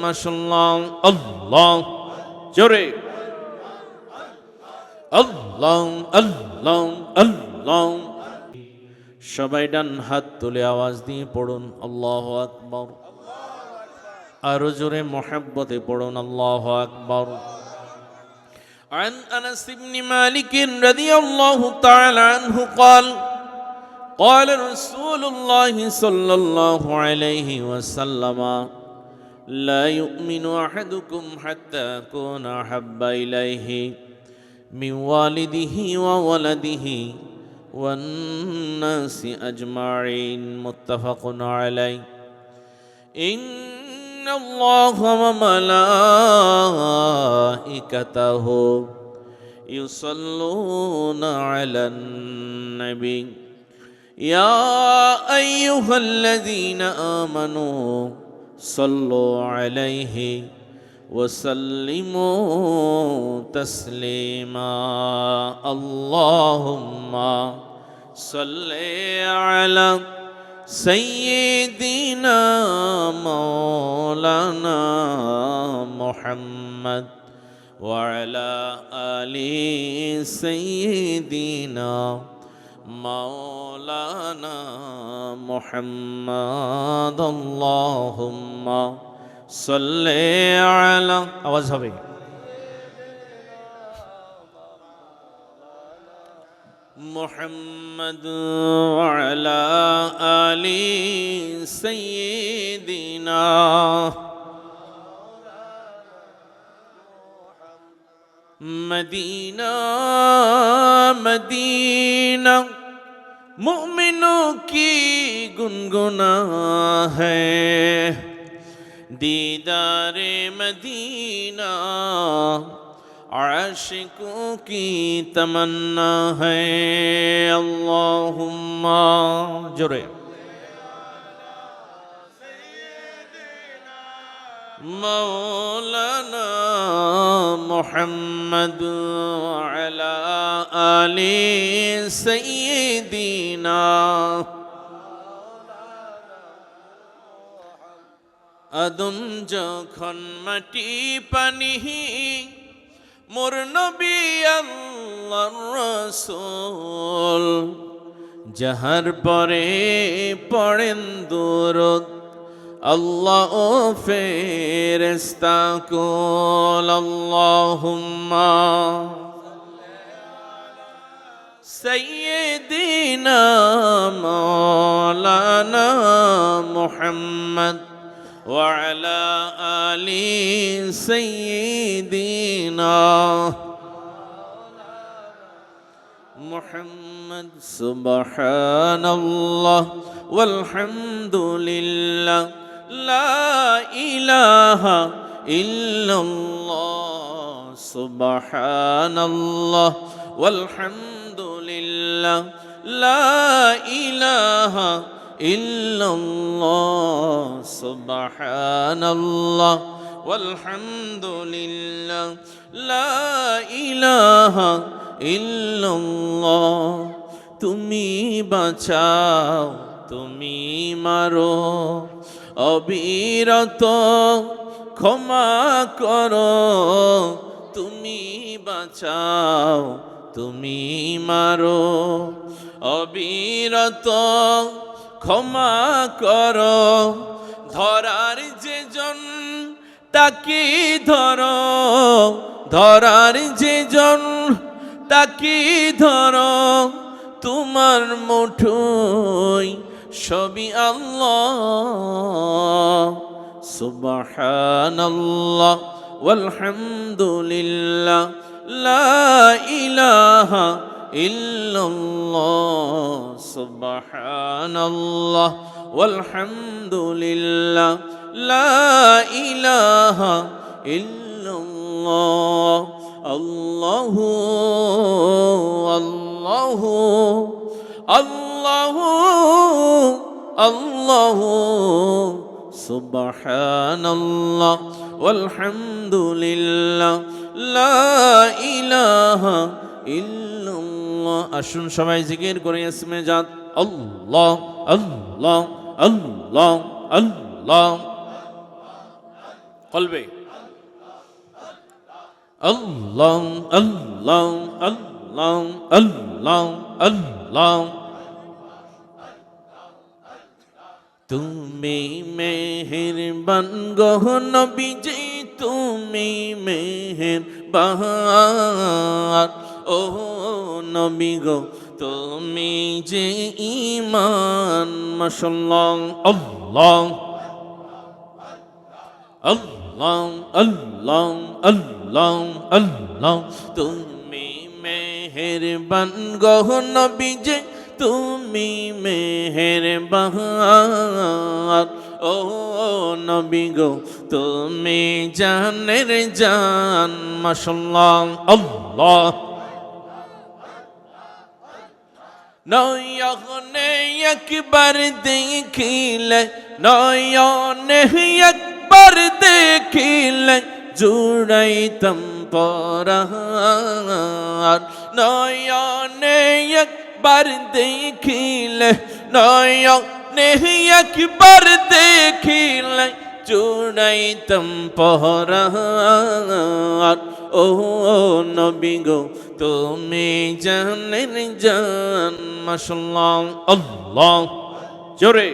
মাশাআল্লাহ। আল্লাহ জোরে আল্লাহ আল্লাহ আল্লাহ। সবাই ডান হাত তুলে আওয়াজ দিয়ে পড়ুন আল্লাহু আকবার। আরো জোরে মুহাব্বতে পড়ুন আল্লাহু আকবার। عن أنس بن مالك رضي الله تعالى عنه قال قال رسول الله صلى الله عليه وسلم لا يؤمن أحدكم حتى أكون أحب إليه من والده وولده والناس أجمعين متفق عليه إن الله وملائكته يصلون على النبي يا أيها الذين آمنوا صلوا عليه وسلموا تسليما اللهم صل على سيدنا مولانا محمد وعلى آل سيدنا مولانا محمد اللهم صل على আওয়াজ হবে محمد وعلى آل سيدنا مدینہ مدینہ مومنوں کی گنگنا ہے دیدار مدینہ عاشقوں کی تمنا ہے اللہم جرے مولانا محمد وعلى آل سيدنا আদম যখন মাটি পানি মোর নবী আল্লাহর রাসূল যাহার পরে পড়েন দুরূদ আল্লাহ ও ফেরেশতা কুল আল্লাহুম্মা সাইয়্যিদিনা মাওলানা মুহাম্মদ ওয়া আলা আলি সাইয়্যিদিনা মুহাম্মদ সুবহানাল্লাহ ওয়ালহামদুলিল্লাহ لا إله إلا الله سبحان الله والحمد لله لا إله إلا الله سبحان الله والحمد لله لا إله إلا الله তুমি বাঁচাও তুমি মারো অবিরত ক্ষমা করো তুমি বাঁচাও তুমি মারো অবিরত ক্ষমা করো ধরার যে জন তাকে ধরো ধরার যে জন তাকে ধরো তোমার মুঠোয় সবই আল্লাহ সুবহানাল্লাহ ওয়ালহামদুলিল্লাহ লা ইলাহা ইল্লাল্লাহ সুবহানাল্লাহ ওয়ালহামদুলিল্লাহ লা ইলাহা ইল্লাল্লাহ আল্লাহু আল্লাহু আল্লাহু আল্লাহু সুবহানাল্লাহ ওয়ালহামদুলিল্লাহ লা ইলাহা ইল্লাল্লাহ। আসুন সবাই জিকির করে ইসমে জাত আল্লাহ আল্লাহ আল্লাহ আল্লাহ কলবে আল্লাহ আল্লাহ আল্লাহ আল্লাহ আল্লাহ তুমি মেহেরবান গো নবীজি তুমি মেহেরবান ও নবী গো তুমি যে ঈমান মাশাআল্লাহ আল্লাহ আল্লাহ আল্লাহ আল্লাহ আল্লাহ তুমি মেহেরবান গো নবীজি তুমি মেহেরবান ও নবী গো তুমি জানের জান মাশাআল্লাহ আল্লাহ নয়নে একবার দেখিলে নয়নে একবার দেখিলে জুড়াইতাম পরাণ নয়নে একবার দেখিলে নয়নে একবার দেখিলে জুড়াইতাম পরাণ ও নবী গো তুমি জানেন জান মাশাআল্লাহ আল্লাহ জোরে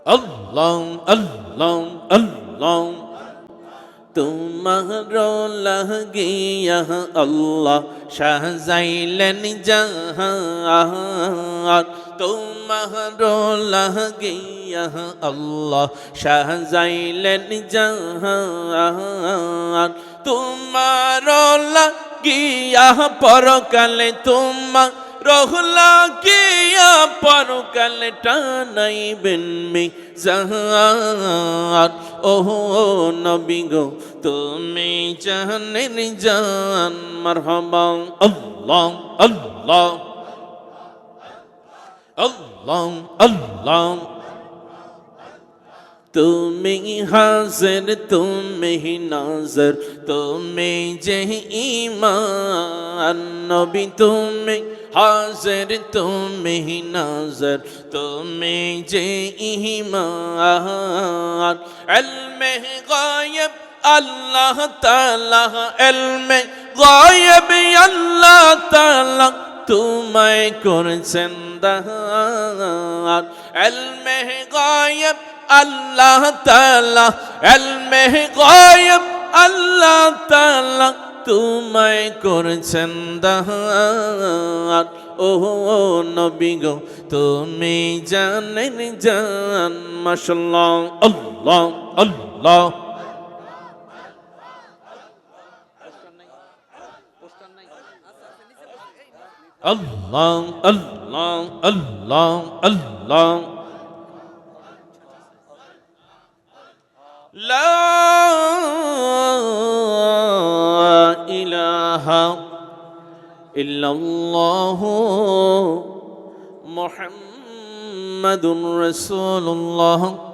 আল্লাহ আল্লাহ আল্লাহ তোমার লাগিয়া আল্লাহ সাজাইলেন জাহান তোমার লাগিয়া আল্লাহ সাজাইলেন জাহান তোমার লাগিয়া পরকালে তোমার রহলা কিয়া পরকালে টানাইবেন মিজান ও নবী গো তুমি জানেন জান মারহাবা আল্লাহ আল্লাহ আল্লাহ আল্লাহ তুমি হাজির তুমি নাজর তুমি যে ঈমান নবী তুমি হাজির তুমি নাজর তুমি যে ঈমান ইলমে গায়ব আল্লাহ তাআলা ইলমে গায়ব আল্লাহ তাআলা তোমায় করেছেন দান ইলমে গায়ব আল্লাহ তাআলা ইলমে গায়ব আল্লাহ তাআলা তোমায় করেছেন দান ও নবী গো তুমি জানেন জান মাশাআল্লাহ আল্লাহ আল্লাহ আল্লাহ আল্লাহ আল্লাহ আল্লাহ লা ইলাহা ইল্লাল্লাহ মুহাম্মাদুর রাসূলুল্লাহ